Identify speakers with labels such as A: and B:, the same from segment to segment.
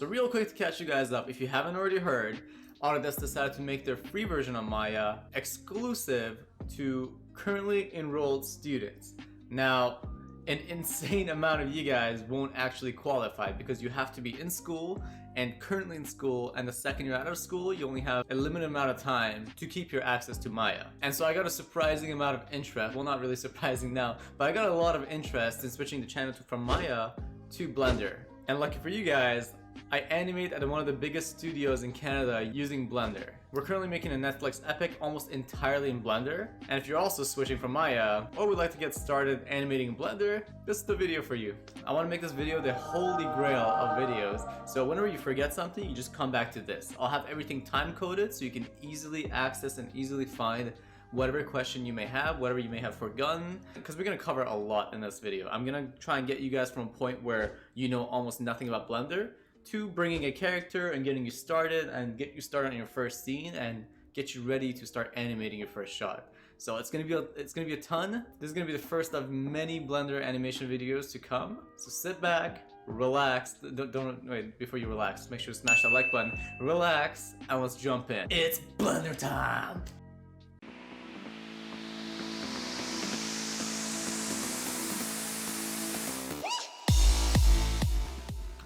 A: So real quick to catch you guys up, if you haven't already heard, Autodesk decided to make their free version of Maya exclusive to currently enrolled students. Now, an insane amount of you guys won't actually qualify because you have to be in school and currently in school, and the second you're out of school, you only have a limited amount of time to keep your access to Maya. And so I got a surprising amount of interest, well, not really surprising now, but I got a lot of interest in switching the channel from Maya to Blender. And lucky for you guys, I animate at one of the biggest studios in Canada using Blender. We're currently making a Netflix epic almost entirely in Blender, and if you're also switching from Maya or would like to get started animating in Blender, this is the video for you. I want to make this video the holy grail of videos, so whenever you forget something, you just come back to this. I'll have everything time coded so you can easily access and easily find whatever question you may have, whatever you may have forgotten, because we're going to cover a lot in this video. I'm going to try and get you guys from a point where you know almost nothing about Blender to bringing a character and getting you started and get you started on your first scene and get you ready to start animating your first shot. So it's gonna be a ton. This is gonna be the first of many Blender animation videos to come. So sit back, relax. Don't wait before you relax. Make sure to smash that like button. Relax and let's jump in. It's Blender time.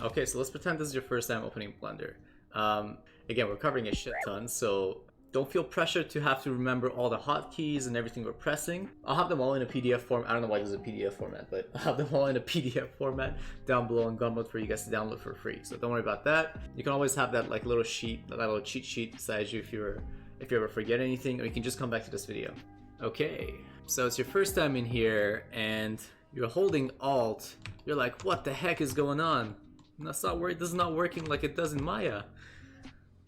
A: Okay, so let's pretend this is your first time opening Blender. Again, we're covering a shit ton, so don't feel pressured to have to remember all the hotkeys and everything we're pressing. I'll have them all in a PDF form. I don't know why this is a PDF format, but I'll have them all in a PDF format down below on Gumroad for you guys to download for free. So don't worry about that. You can always have that like little sheet, that little cheat sheet beside you if you ever forget anything, or you can just come back to this video. Okay, so it's your first time in here and you're holding Alt. You're like, what the heck is going on? This is not working like it does in Maya.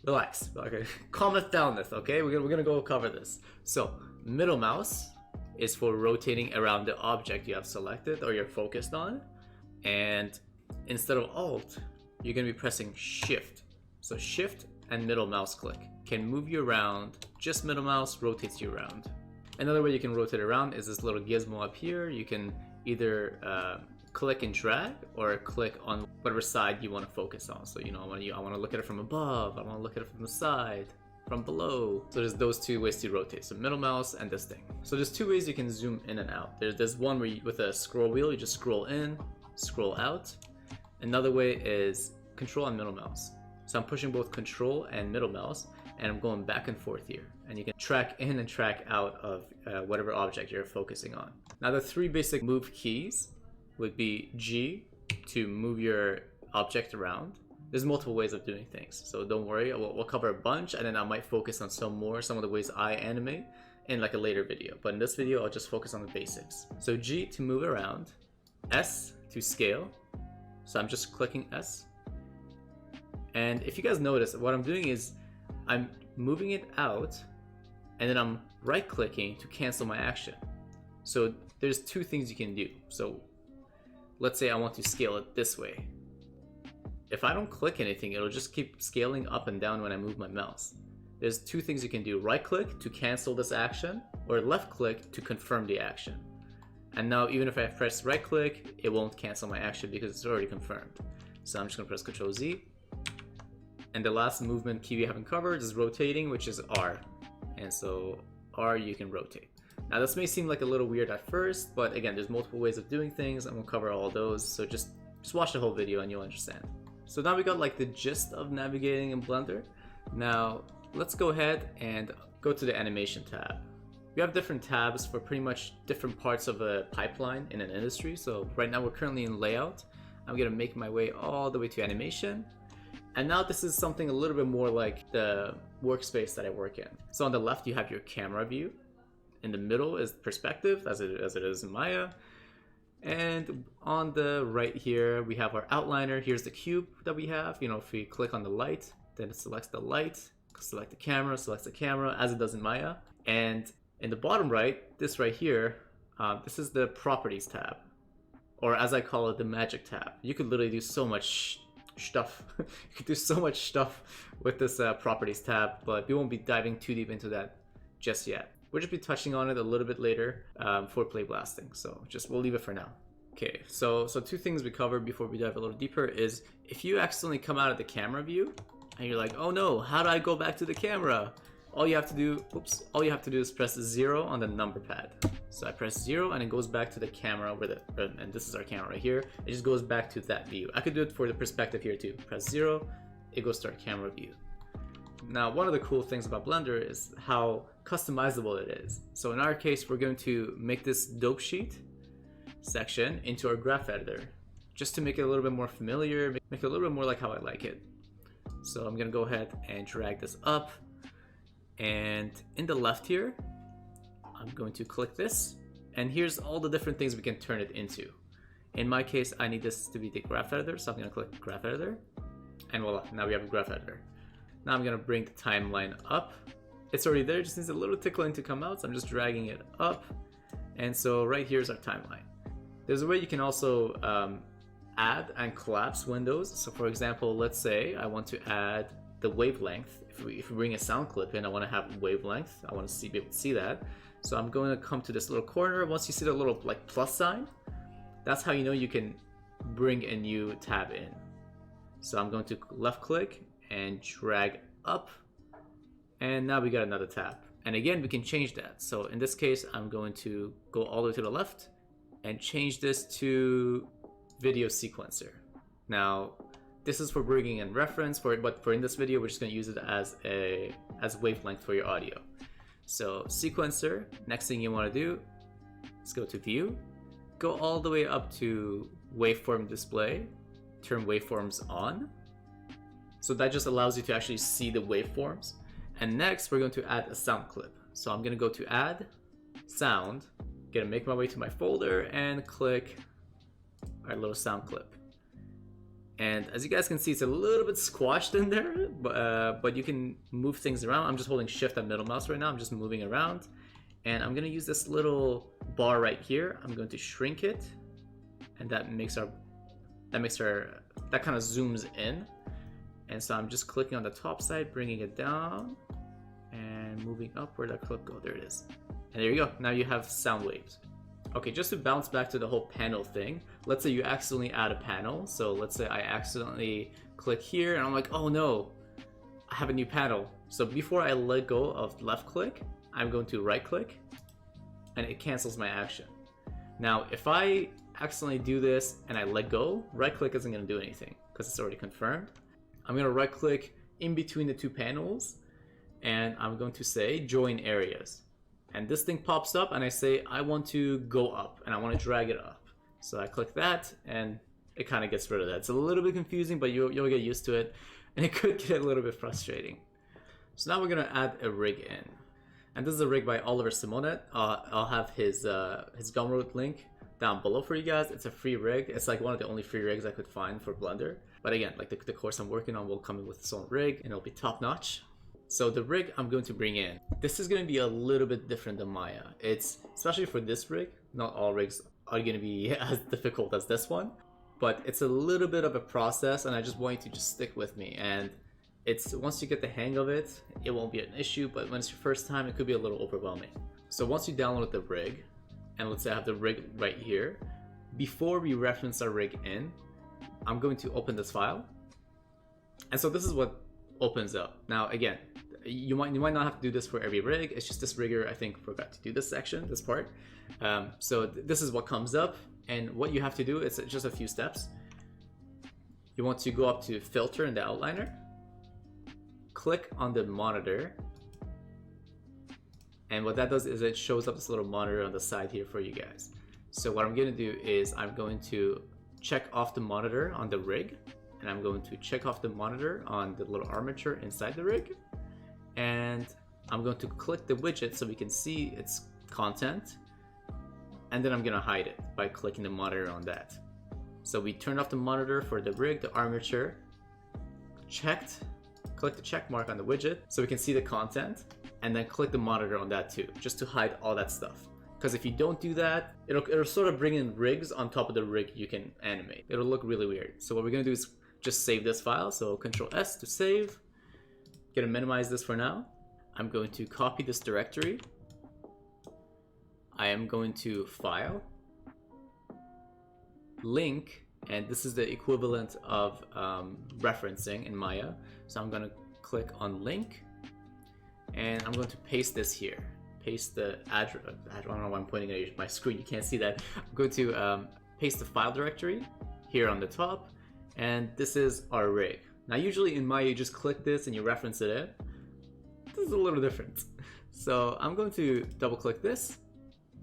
A: Relax. Okay, calm it down this, okay? We're gonna go cover this. So, middle mouse is for rotating around the object you have selected or you're focused on. And instead of Alt, you're gonna be pressing Shift. So Shift and middle mouse click can move you around. Just middle mouse rotates you around. Another way you can rotate around is this little gizmo up here. You can either click and drag or click on whatever side you want to focus on. So, you know, I want to look at it from above, I want to look at it from the side, from below. So there's those two ways to rotate. So middle mouse and this thing. So there's two ways you can zoom in and out. There's one where with a scroll wheel, you just scroll in, scroll out. Another way is control and middle mouse. So I'm pushing both control and middle mouse and I'm going back and forth here. And you can track in and track out of whatever object you're focusing on. Now the three basic move keys would be G to move your object around. There's multiple ways of doing things, so don't worry. We'll cover a bunch, and then I might focus on some of the ways I animate in like a later video. But in this video, I'll just focus on the basics. So G to move around, S to scale. So I'm just clicking S. And if you guys notice, what I'm doing is I'm moving it out, and then I'm right-clicking to cancel my action. So there's two things you can do. So let's say I want to scale it this way. If I don't click anything, it'll just keep scaling up and down when I move my mouse. There's two things you can do. Right click to cancel this action, or left click to confirm the action. And now even if I press right click, it won't cancel my action because it's already confirmed. So I'm just gonna press Ctrl Z. And the last movement key we haven't covered is rotating, which is R. And so R, you can rotate. Now this may seem like a little weird at first, but again, there's multiple ways of doing things and we'll cover all those, so just watch the whole video and you'll understand. So now we got like the gist of navigating in Blender. Now let's go ahead and go to the animation tab. We have different tabs for pretty much different parts of a pipeline in an industry. So right now we're currently in layout. I'm gonna make my way all the way to animation. And now this is something a little bit more like the workspace that I work in. So on the left you have your camera view. In the middle is perspective, as it is in Maya. And on the right here, we have our outliner. Here's the cube that we have. You know, if we click on the light, then it selects the light, select the camera, selects the camera, as it does in Maya. And in the bottom right, this right here, this is the properties tab. Or as I call it, the magic tab. You could literally do so much stuff. You could do so much stuff with this properties tab, but we won't be diving too deep into that just yet. We'll just be touching on it a little bit later for play blasting, so we'll leave it for now. Okay, so two things we covered before we dive a little deeper is if you accidentally come out of the camera view and you're like, oh no, how do I go back to the camera? All you have to do, all you have to do is press 0 on the number pad. So I press 0 and it goes back to the camera and this is our camera right here. It just goes back to that view. I could do it for the perspective here too. Press 0, it goes to our camera view. Now, one of the cool things about Blender is how customizable it is. So in our case, we're going to make this dope sheet section into our graph editor, just to make it a little bit more familiar, make it a little bit more like how I like it. So I'm gonna go ahead and drag this up, and in the left here, I'm going to click this, and here's all the different things we can turn it into. In my case, I need this to be the graph editor, so I'm gonna click graph editor, and voila, now we have a graph editor. Now I'm gonna bring the timeline up. It's already there, it just needs a little tickling to come out, so I'm just dragging it up, and so right here's our timeline. There's a way you can also add and collapse windows. So for example, let's say I want to add the wavelength. If we bring a sound clip in, I want to have wavelength. I want to be able to see that. So I'm going to come to this little corner. Once you see the little like plus sign, that's how you know you can bring a new tab in. So I'm going to left click and drag up, and now we got another tab. And again, we can change that. So in this case, I'm going to go all the way to the left and change this to video sequencer. Now, this is for bringing in reference but for in this video, we're just going to use it as wavelength for your audio. So sequencer, next thing you want to do, let's go to view, go all the way up to waveform display, turn waveforms on. So that just allows you to actually see the waveforms. And next, we're going to add a sound clip. So I'm going to go to add sound, gonna make my way to my folder and click our little sound clip. And as you guys can see, it's a little bit squashed in there, but you can move things around. I'm just holding shift and middle mouse right now. I'm just moving around, and I'm gonna use this little bar right here. I'm going to shrink it, and that kind of zooms in. And so I'm just clicking on the top side, bringing it down, and moving up. Where'd that clip go? There it is. And there you go, now you have sound waves. Okay, just to bounce back to the whole panel thing, let's say you accidentally add a panel. So let's say I accidentally click here and I'm like, oh no, I have a new panel. So before I let go of left click, I'm going to right click and it cancels my action. Now, if I accidentally do this and I let go, right click isn't gonna do anything because it's already confirmed. I'm gonna right click in between the two panels and I'm going to say join areas. And this thing pops up and I say, I want to go up and I want to drag it up. So I click that and it kind of gets rid of that. It's a little bit confusing, but you'll get used to it. And it could get a little bit frustrating. So now we're going to add a rig in. And this is a rig by Oliver Simonet. I'll have his Gumroad link down below for you guys. It's a free rig. It's like one of the only free rigs I could find for Blender. But again, like the course I'm working on will come in with its own rig and it'll be top notch. So the rig I'm going to bring in, this is going to be a little bit different than Maya. It's, especially for this rig, not all rigs are going to be as difficult as this one, but it's a little bit of a process and I just want you to just stick with me. And it's, once you get the hang of it, it won't be an issue, but when it's your first time, it could be a little overwhelming. So once you download the rig, and let's say I have the rig right here, before we reference our rig in, I'm going to open this file. And so this is what opens up. Now again, you might not have to do this for every rig. It's just this rigger I think forgot to do this section, this part. So this is what comes up, and what you have to do is just a few steps. You want to go up to filter in the outliner, click on the monitor, and what that does is it shows up this little monitor on the side here for you guys. So what I'm going to do is I'm going to check off the monitor on the rig, and I'm going to check off the monitor on the little armature inside the rig, and I'm going to click the widget so we can see its content, and then I'm going to hide it by clicking the monitor on that. So we turned off the monitor for the rig, the armature, checked, click the check mark on the widget so we can see the content, and then click the monitor on that too, just to hide all that stuff. Because if you don't do that, it'll sort of bring in rigs on top of the rig you can animate. It'll look really weird. So what we're going to do is just save this file. So Control S to save. Gonna minimize this for now. I'm going to copy this directory. I am going to File, link, and this is the equivalent of referencing in Maya. So I'm going to click on link, and I'm going to paste this here. Paste the address. I don't know why I'm pointing at my screen. You can't see that. I'm going to paste the file directory here on the top, and this is our rig. Now, usually in Maya, you just click this and you reference it in. This is a little different. So I'm going to double click this,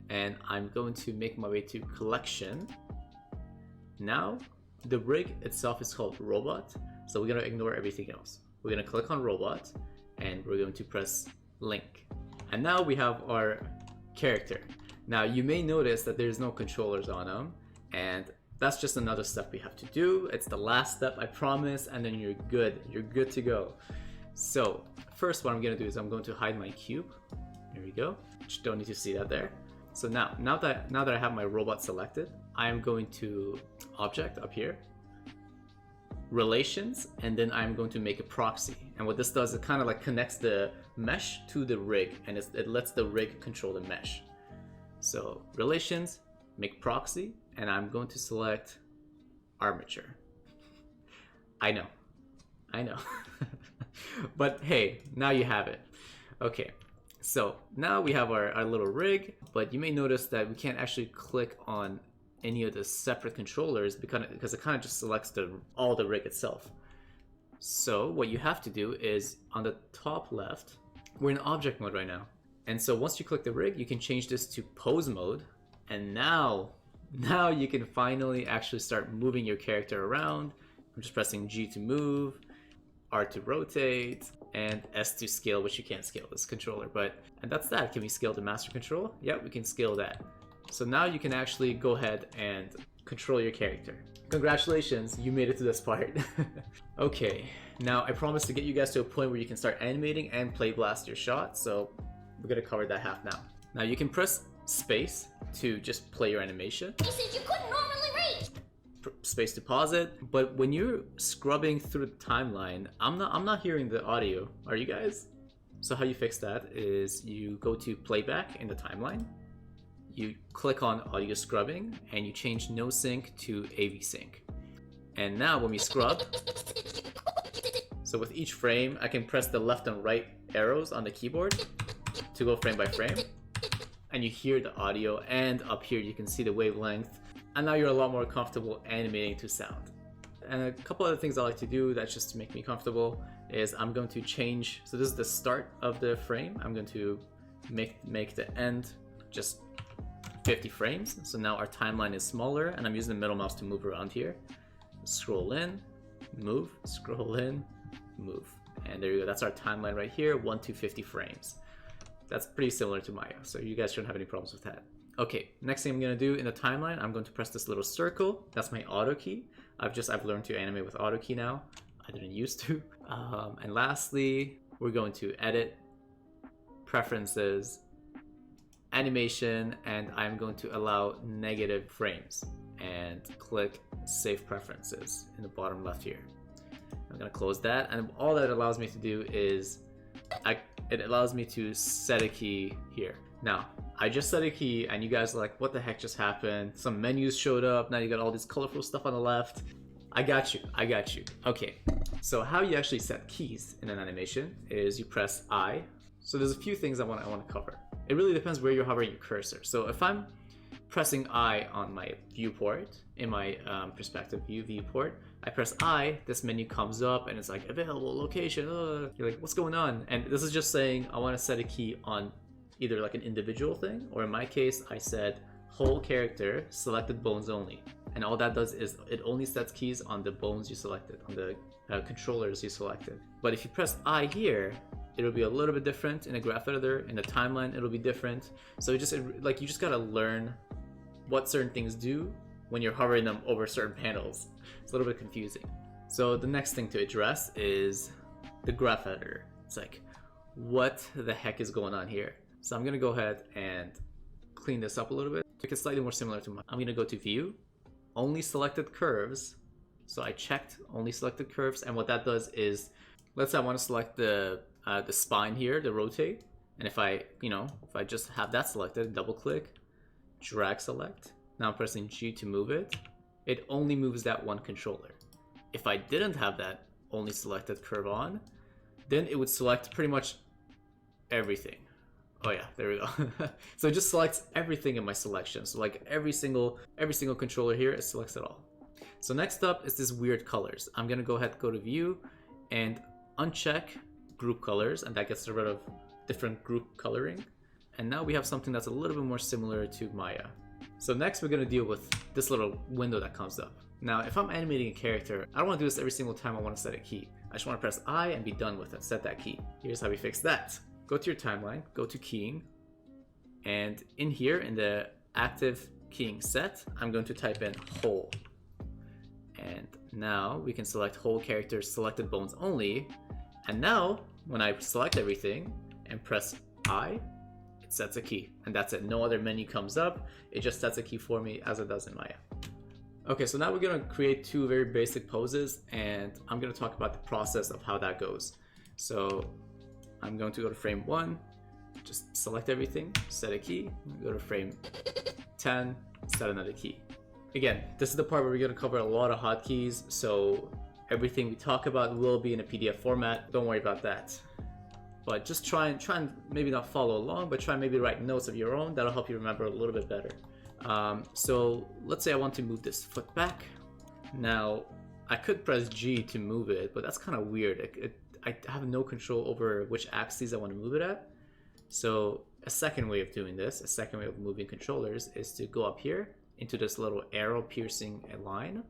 A: and I'm going to make my way to collection. Now, the rig itself is called robot, so we're going to ignore everything else. We're going to click on robot, and we're going to press link. And now we have our character. Now, you may notice that there's no controllers on him, and that's just another step we have to do. It's the last step, I promise, and then you're good. You're good to go. So first, what I'm going to do is I'm going to hide my cube. There we go. Just don't need to see that there. So now that I have my robot selected, I am going to object up here, relations, and then I'm going to make a proxy. And what this does, it kind of like connects the mesh to the rig, and it lets the rig control the mesh. So relations, make proxy, and I'm going to select armature. I know. But hey, now you have it. Okay, so now we have our little rig, but you may notice that we can't actually click on any of the separate controllers because it kind of just selects all the rig itself. So what you have to do is on the top left, we're in object mode right now. And so once you click the rig, you can change this to pose mode. And now you can finally actually start moving your character around. I'm just pressing G to move, R to rotate, and S to scale, which you can't scale this controller. And that's that. Can we scale the master control? Yep, we can scale that. So now you can actually go ahead and control your character. Congratulations, you made it to this part. Okay, now I promised to get you guys to a point where you can start animating and play blast your shot, so we're gonna cover that half now. Now you can press space to just play your animation.
B: You said you couldn't normally reach.
A: Space to pause it, but when you're scrubbing through the timeline, I'm not hearing the audio. Are you guys? So how you fix that is you go to playback in the timeline. You click on audio scrubbing and you change no sync to AV sync. And now when we scrub, so with each frame, I can press the left and right arrows on the keyboard to go frame by frame. And you hear the audio, and up here you can see the wavelength. And now you're a lot more comfortable animating to sound. And a couple other things I like to do that's just to make me comfortable is I'm going to change, so this is the start of the frame. I'm going to make the end just 50 frames. So now our timeline is smaller, and I'm using the middle mouse to move around here. Scroll in, move, scroll in, move. And there you go, that's our timeline right here, 1 to 50 frames. That's pretty similar to Maya, so you guys shouldn't have any problems with that. Okay, next thing I'm gonna do in the timeline, I'm going to press this little circle. That's my auto key. I've learned to animate with auto key now. I didn't used to. And lastly, we're going to edit, preferences, animation, and I'm going to allow negative frames and click save preferences in the bottom left here. I'm gonna close that, and all that allows me to do is it allows me to set a key here. Now, I just set a key and you guys are like, what the heck just happened? Some menus showed up, now you got all this colorful stuff on the left. I got you. Okay, so how you actually set keys in an animation is you press I. So there's a few things I want to cover. It really depends where you're hovering your cursor. So if I'm pressing I on my viewport, in my perspective view viewport, I press I, this menu comes up and it's like available location. You're like, what's going on? And this is just saying I want to set a key on either like an individual thing, or in my case, I said whole character, selected bones only. And all that does is it only sets keys on the bones you selected, on the controllers you selected. But if you press I here, it'll be a little bit different in a graph editor. In the timeline, it'll be different. So you just gotta learn what certain things do when you're hovering them over certain panels. It's a little bit confusing. So the next thing to address is the graph editor. It's like, what the heck is going on here? So I'm gonna go ahead and clean this up a little bit. Make it slightly more similar to mine. I'm gonna go to view, only selected curves. So I checked only selected curves, and what that does is, let's say I want to select the spine here, the rotate, and if I just have that selected, double click, drag select. Now I'm pressing G to move it, it only moves that one controller. If I didn't have that only selected curve on, then it would select pretty much everything. Oh yeah, there we go. So it just selects everything in my selection. So like every single controller here, it selects it all. So next up is this weird colors. I'm gonna go ahead, go to view and uncheck group colors, and that gets rid of different group coloring. And now we have something that's a little bit more similar to Maya. So next we're gonna deal with this little window that comes up. Now, if I'm animating a character, I don't wanna do this every single time I wanna set a key. I just wanna press I and be done with it, set that key. Here's how we fix that. Go to your timeline, go to keying, and in here, in the active keying set, I'm going to type in whole. And now we can select whole characters, selected bones only. And now, when I select everything and press I, it sets a key. And that's it, no other menu comes up. It just sets a key for me as it does in Maya. Okay, so now we're gonna create two very basic poses, and I'm gonna talk about the process of how that goes. So I'm going to go to frame 1, just select everything, set a key, go to frame 10, set another key. Again, this is the part where we're going to cover a lot of hotkeys, so everything we talk about will be in a PDF format, don't worry about that. But just try and maybe not follow along, but try and maybe write notes of your own, that'll help you remember a little bit better. So let's say I want to move this foot back. Now, I could press G to move it, but that's kind of weird. I have no control over which axes I want to move it at. So a second way of doing this, a second way of moving controllers, is to go up here into this little arrow piercing a line,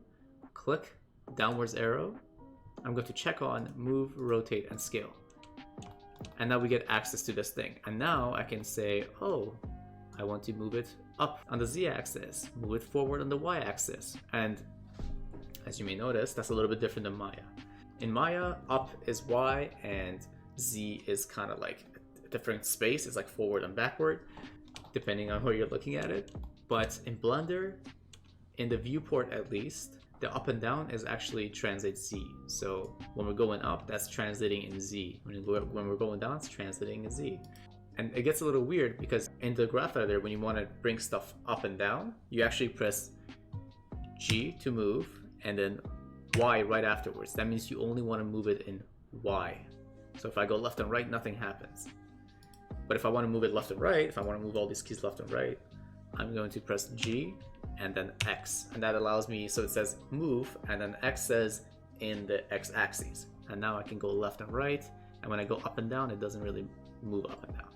A: click downwards arrow. I'm going to check on move, rotate, and scale. And now we get access to this thing. And now I can say, oh, I want to move it up on the Z-axis, move it forward on the Y-axis. And as you may notice, that's a little bit different than Maya. In Maya, up is Y and Z is kind of like a different space. It's like forward and backward, depending on where you're looking at it. But in Blender, in the viewport at least, the up and down is actually translate Z. So when we're going up, that's translating in Z. When we're going down, it's translating in Z. And it gets a little weird because in the GraphEditor, when you want to bring stuff up and down, you actually press G to move and then Y right afterwards. That means you only want to move it in Y. So if I go left and right, nothing happens. But if I want to move it left and right, if I want to move all these keys left and right, I'm going to press G and then X. And that allows me, so it says move, and then X says in the X axis. And now I can go left and right. And when I go up and down, it doesn't really move up and down.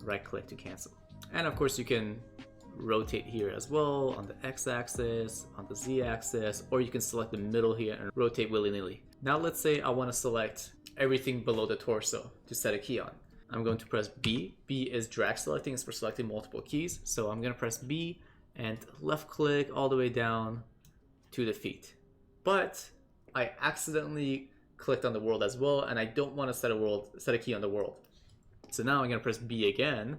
A: Right click to cancel. And of course you can rotate here as well on the X-axis, on the Z-axis, or you can select the middle here and rotate willy-nilly. Now let's say I want to select everything below the torso to set a key on. I'm going to press B. B is drag selecting, it's for selecting multiple keys. So I'm going to press B and left click all the way down to the feet. But I accidentally clicked on the world as well, and I don't want to set a key on the world. So now I'm going to press B again.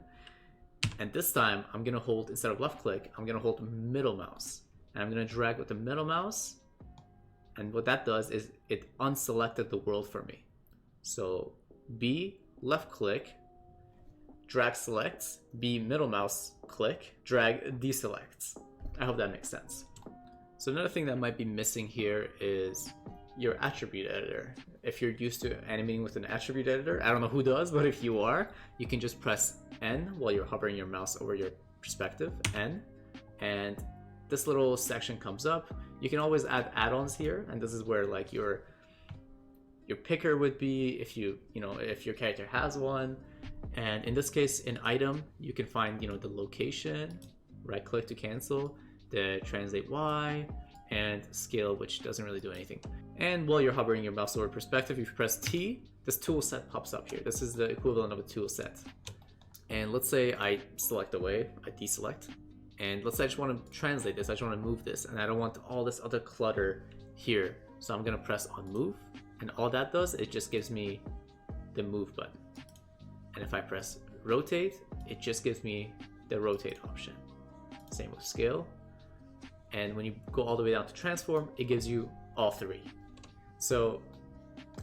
A: And this time I'm going to hold, instead of left click, I'm going to hold middle mouse. And I'm going to drag with the middle mouse. And what that does is it unselected the world for me. So B, left click, drag selects, B, middle mouse click, drag deselects. I hope that makes sense. So another thing that might be missing here is your attribute editor. If you're used to animating with an attribute editor, I don't know who does, but if you are, you can just press N while you're hovering your mouse over your perspective, N, and this little section comes up. You can always add add-ons here, and this is where like your picker would be if if your character has one. And in this case, in item, you can find the location, right click to cancel, the translate Y, and scale, which doesn't really do anything. And while you're hovering your mouse over perspective, if you press T, this tool set pops up here. This is the equivalent of a tool set. And let's say I select away, I deselect, and let's say I just want to translate this, I just want to move this, and I don't want all this other clutter here. So I'm gonna press on move, and all that does, it just gives me the move button. And if I press rotate, it just gives me the rotate option. Same with scale. And when you go all the way down to transform, it gives you all three. So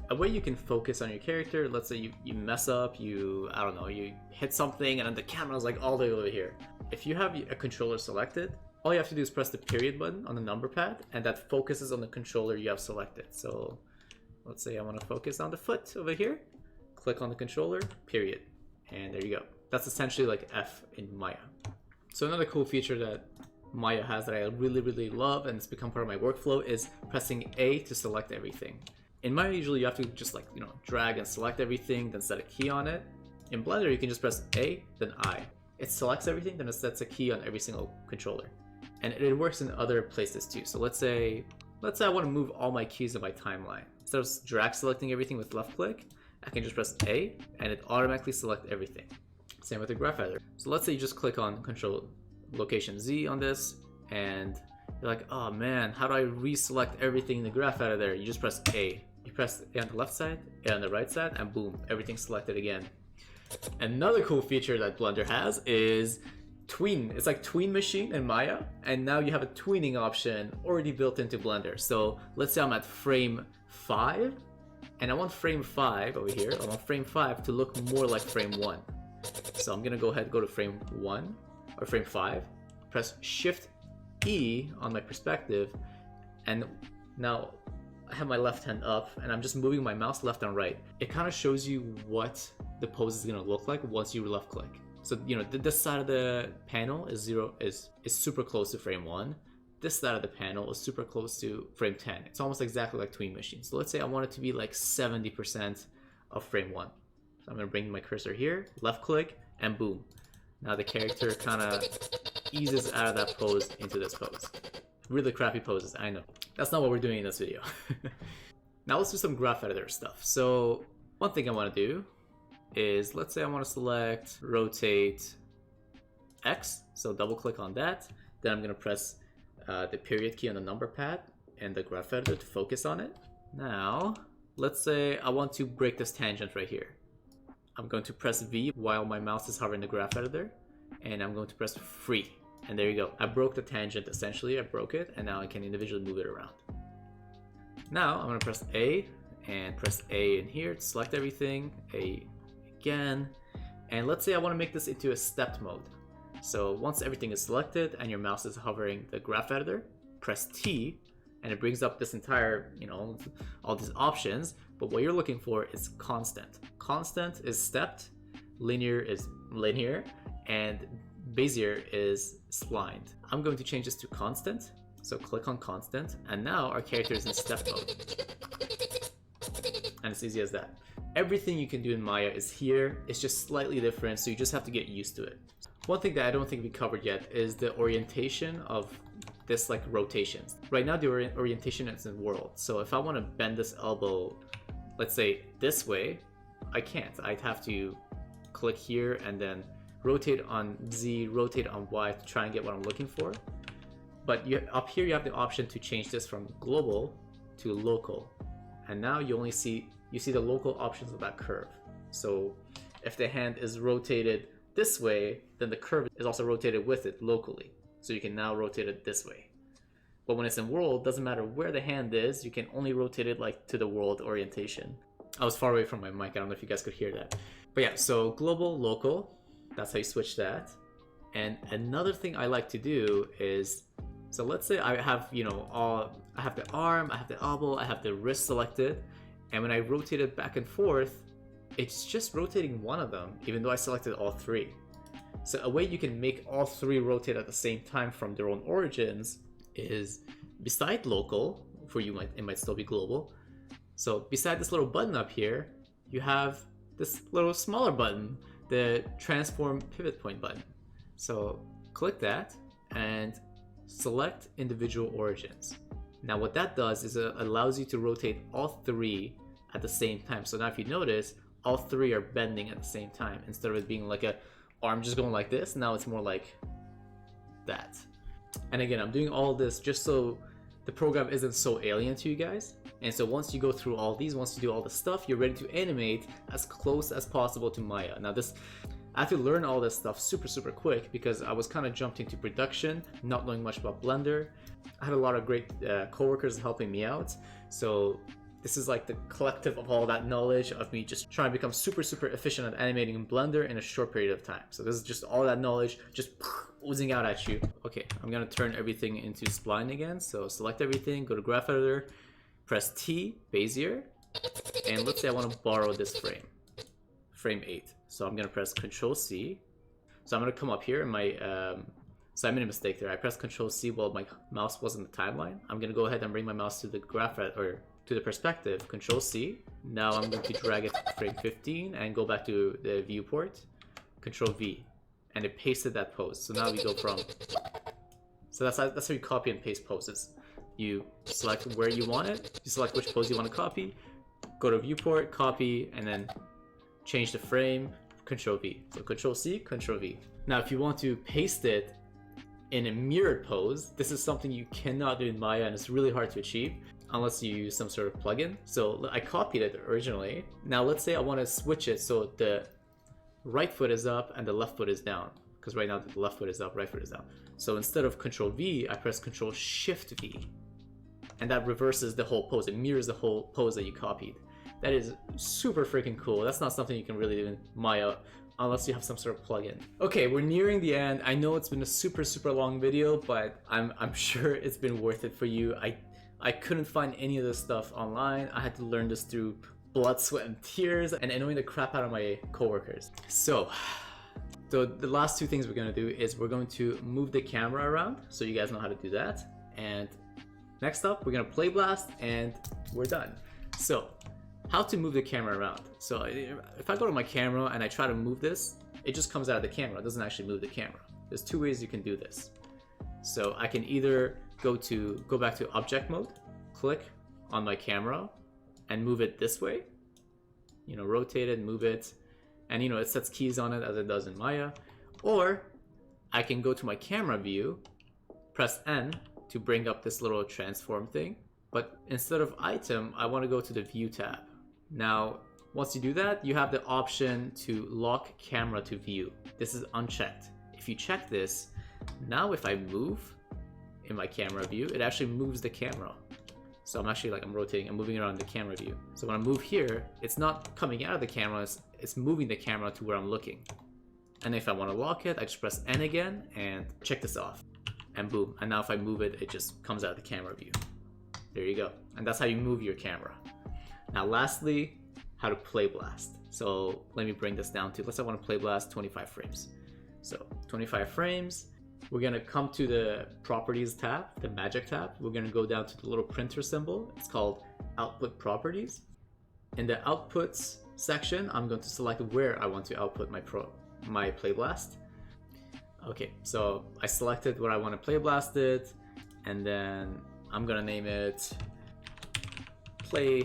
A: a way you can focus on your character, let's say you mess up, you hit something and then the camera's like all the way over here. If you have a controller selected, all you have to do is press the period button on the number pad, and that focuses on the controller you have selected. So let's say I want to focus on the foot over here. Click on the controller, period. And there you go. That's essentially like F in Maya. So another cool feature that Maya has that I really love, and it's become part of my workflow, is pressing A to select everything. In Maya, usually you have to just like, drag and select everything, then set a key on it. In Blender, you can just press A, then I. It selects everything, then it sets a key on every single controller. And it works in other places too. So let's say I want to move all my keys in my timeline. Instead of drag selecting everything with left click, I can just press A and it automatically selects everything. Same with the GraphEditor. So let's say you just click on Control Location Z on this, and you're like, oh man, how do I reselect everything in the GraphEditor? You just press A. You press A on the left side, A on the right side, and boom, everything's selected again. Another cool feature that Blender has is Tween. It's like Tween Machine in Maya, and now you have a tweening option already built into Blender. So let's say I'm at frame 5, and I want frame 5 over here. I want frame 5 to look more like frame 1. So I'm gonna go ahead and go to frame 1 or frame 5, press Shift E on my perspective, and now I have my left hand up and I'm just moving my mouse left and right. It kind of shows you what the pose is gonna look like once you left click. So this side of the panel is super close to frame 1. This side of the panel is super close to frame 10. It's almost exactly like Tween Machine. So let's say I want it to be like 70% of frame 1. So I'm gonna bring my cursor here, left click, and boom. Now the character kind of eases out of that pose into this pose. Really crappy poses, I know. That's not what we're doing in this video. Now let's do some GraphEditor stuff. So one thing I want to do is, let's say I want to select rotate X. So double click on that. Then I'm going to press the period key on the number pad and the GraphEditor to focus on it. Now, let's say I want to break this tangent right here. I'm going to press V while my mouse is hovering the GraphEditor, and I'm going to press free. And there you go. I broke the tangent essentially. I broke it, and now I can individually move it around. Now I'm going to press A and press A in here to select everything. A again. And let's say I want to make this into a stepped mode. So once everything is selected and your mouse is hovering the GraphEditor, press T, and it brings up this entire, all these options. But what you're looking for is constant. Constant is stepped, linear is linear, and Bezier is splined. I'm going to change this to constant. So click on constant, and now our character is in step mode. And it's easy as that. Everything you can do in Maya is here. It's just slightly different, so you just have to get used to it. One thing that I don't think we covered yet is the orientation of this rotations. Right now the orientation is in world. So if I want to bend this elbow, let's say this way, I can't. I'd have to click here and then rotate on Z, rotate on Y to try and get what I'm looking for. But up here you have the option to change this from global to local. And now you see the local options of that curve. So if the hand is rotated this way, then the curve is also rotated with it locally. So you can now rotate it this way. But when it's in world, doesn't matter where the hand is, you can only rotate it to the world orientation. I was far away from my mic, I don't know if you guys could hear that. But yeah, so global, local, that's how you switch that. And another thing I like to do is, so let's say I have, I have the arm, I have the elbow, I have the wrist selected, and when I rotate it back and forth, it's just rotating one of them, even though I selected all three. So a way you can make all three rotate at the same time from their own origins is, beside local, for you it might still be global. So beside this little button up here, you have this little smaller button, the transform pivot point button. So click that and select individual origins. Now what that does is it allows you to rotate all three at the same time. So now if you notice, all three are bending at the same time. Instead of it being like a arm just going like this, now it's more like that. And again, I'm doing all this just so the program isn't so alien to you guys. And so once you go through all these, once you do all the stuff, you're ready to animate as close as possible to Maya. Now I have to learn all this stuff super quick because I was kind of jumped into production, not knowing much about Blender. I had a lot of great coworkers helping me out. So This is like the collective of all that knowledge of me just trying to become super efficient at animating in Blender in a short period of time. So this is just all that knowledge just oozing out at you. Okay, I'm gonna turn everything into spline again. So select everything, go to GraphEditor, press T, Bezier, and let's say I want to borrow this frame 8. So I'm gonna press Control C. So I'm gonna come up here in my so I made a mistake there. I pressed Control C while my mouse was in the timeline. I'm gonna go ahead and bring my mouse to the or to the perspective, Control C. Now I'm going to drag it to frame 15 and go back to the viewport, Control V, and it pasted that pose. So now we go from, so that's how you copy and paste poses. You select where you want it, you select which pose you want to copy, go to viewport, copy, and then change the frame, Control V. So Control C, Control V. Now if you want to paste it in a mirrored pose, this is something you cannot do in Maya and it's really hard to achieve unless you use some sort of plugin. So I copied it originally. Now let's say I want to switch it so the right foot is up and the left foot is down. Because right now the left foot is up, right foot is down. So instead of Control V, I press Control Shift V. And that reverses the whole pose. It mirrors the whole pose that you copied. That is super freaking cool. That's not something you can really do in Maya unless you have some sort of plugin. Okay, we're nearing the end. I know it's been a super long video, but I'm sure it's been worth it for you. I couldn't find any of this stuff online. I had to learn this through blood, sweat, and tears and annoying the crap out of my coworkers. So the last two things we're gonna do is we're going to move the camera around so you guys know how to do that. And next up, we're gonna play blast and we're done. So how to move the camera around. So if I go to my camera and I try to move this, it just comes out of the camera. It doesn't actually move the camera. There's two ways you can do this. So I can either go back to object mode, click on my camera and move it this way, you know, rotate it, move it, and you know, it sets keys on it as it does in Maya. Or I can go to my camera view, press N to bring up this little transform thing, but instead of item, I want to go to the view tab. Now, once you do that, you have the option to lock camera to view. This is unchecked. If you check this, now if I move in my camera view, it actually moves the camera. So I'm rotating and moving around the camera view. So when I move here, it's not coming out of the camera, it's moving the camera to where I'm looking. And if I want to lock it, I just press N again and check this off. And boom. And now if I move it, it just comes out of the camera view. There you go. And that's how you move your camera. Now lastly, how to play blast. So let me bring this down to, let's say I want to play blast 25 frames. So 25 frames. We're gonna come to the properties tab, the magic tab. We're gonna go down to the little printer symbol. It's called output properties. In the outputs section, I'm going to select where I want to output my play blast. Okay, so I selected where I want to play blast it, and then I'm gonna name it play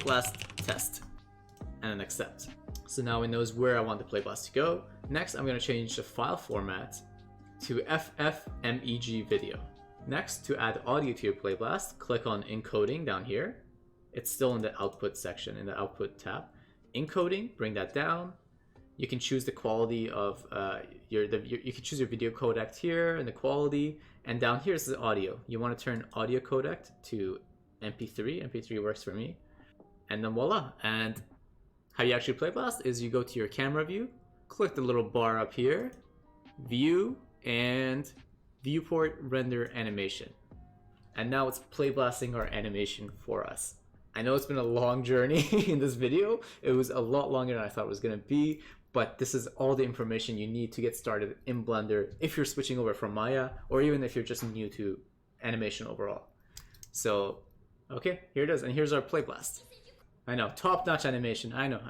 A: blast test, and then accept. So now it knows where I want the play blast to go. Next, I'm going to change the file format to FFmpeg video. Next, to add audio to your play blast, click on encoding down here. It's still in the output section, in the output tab. Encoding, bring that down. You can choose the quality of you can choose your video codec here and the quality. And down here is the audio. You want to turn audio codec to MP3. MP3 works for me. And then voila. And how you actually play blast is you go to your camera view, click the little bar up here, view, and viewport render animation. And now it's play blasting our animation for us. I know it's been a long journey in this video. It was a lot longer than I thought it was gonna be, but this is all the information you need to get started in Blender if you're switching over from Maya, or even if you're just new to animation overall. So, okay, here it is, and here's our play blast. I know, top-notch animation, I know.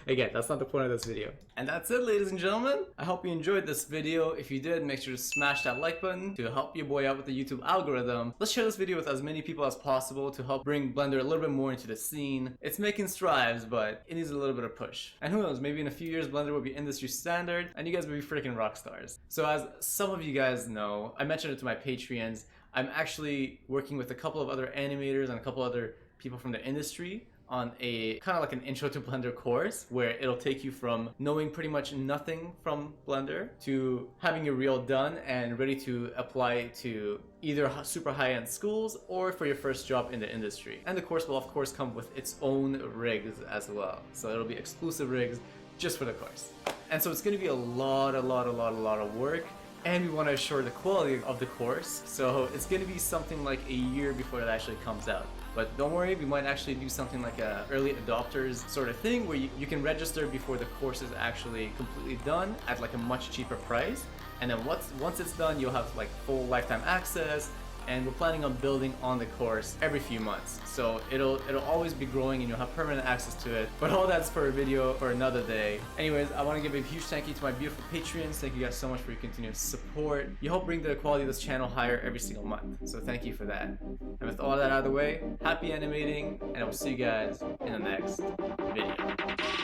A: Again, that's not the point of this video. And that's it, ladies and gentlemen. I hope you enjoyed this video. If you did, make sure to smash that like button to help your boy out with the YouTube algorithm. Let's share this video with as many people as possible to help bring Blender a little bit more into the scene. It's making strides, but it needs a little bit of push. And who knows, maybe in a few years, Blender will be industry standard, and you guys will be freaking rock stars. So as some of you guys know, I mentioned it to my Patreons, I'm actually working with a couple of other animators and a couple other people from the industry on a kind of like an intro to Blender course where it'll take you from knowing pretty much nothing from Blender to having your reel done and ready to apply to either super high-end schools or for your first job in the industry. And the course will of course come with its own rigs as well. So it'll be exclusive rigs just for the course. And so it's going to be a lot of work, and we want to assure the quality of the course. So it's going to be something like a year before it actually comes out. But don't worry, we might actually do something like a early adopters sort of thing where you can register before the course is actually completely done at like a much cheaper price. And then once it's done, you'll have like full lifetime access, and we're planning on building on the course every few months. So it'll always be growing and you'll have permanent access to it. But all that's for a video for another day. Anyways, I want to give a huge thank you to my beautiful Patreons. Thank you guys so much for your continuous support. You help bring the quality of this channel higher every single month. So thank you for that. And with all that out of the way, happy animating, and I will see you guys in the next video.